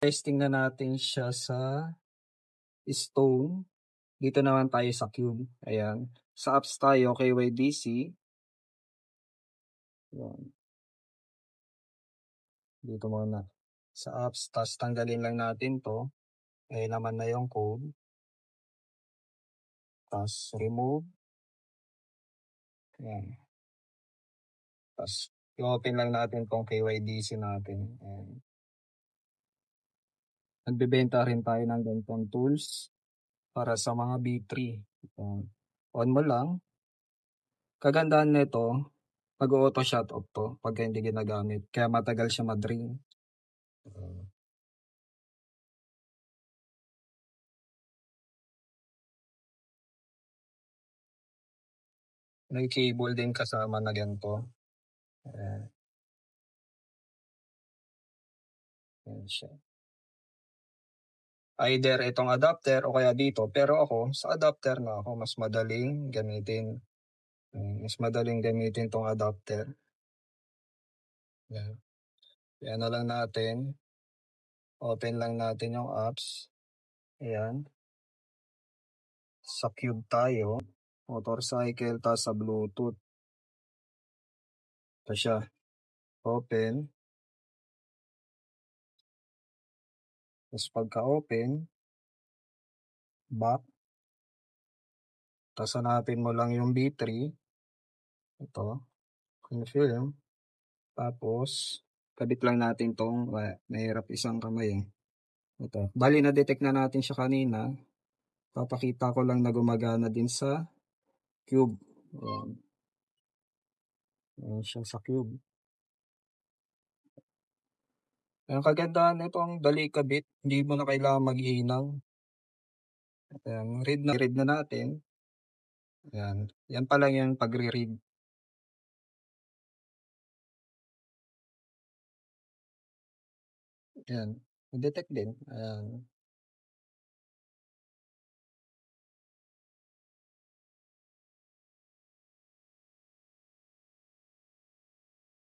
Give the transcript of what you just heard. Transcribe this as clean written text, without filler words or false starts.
Testing na natin siya sa Stone. Dito naman tayo sa Cube. Ayan. Sa apps tayo, KYDC. Ayan. Dito muna. Sa apps, tapos tanggalin lang natin to. Ayan naman na yung code. Tapos remove. Ayan. Tapos i-open lang natin tong KYDC natin. Ayan. Nagbebenta rin tayo ng ganitong tools para sa mga B3. Ayan. On mo lang. Kagandahan nito, mag-auto shut off to pag hindi ginagamit. Kaya matagal siya mag-ring. May cable din kasama na ganito. Ayan siya. Either itong adapter o kaya dito. Pero ako, sa adapter na ako. Mas madaling gamitin. Mas madaling gamitin tong adapter. Ayan. Ayan na lang natin. Open lang natin yung apps. Ayan. Sa Cube tayo. Motorcycle, tas sa Bluetooth. Ito siya. Open. Tapos pagka-open, back. Tapos hanapin mo lang yung B3. Ito. Confirm. Tapos, kabit lang natin tong, mahirap isang kamay eh. Ito. Bali, na-detect na natin siya kanina. Papakita ko lang na gumagana din sa Cube. Ayan. Ayan siya sa Cube. Ang kagandahan nitong dali kabit, hindi mo na kailangan maghinang. Ayan, read na natin. Ayan. Yan pa lang yung pagre-read. Ayan. Detect din. Ayan.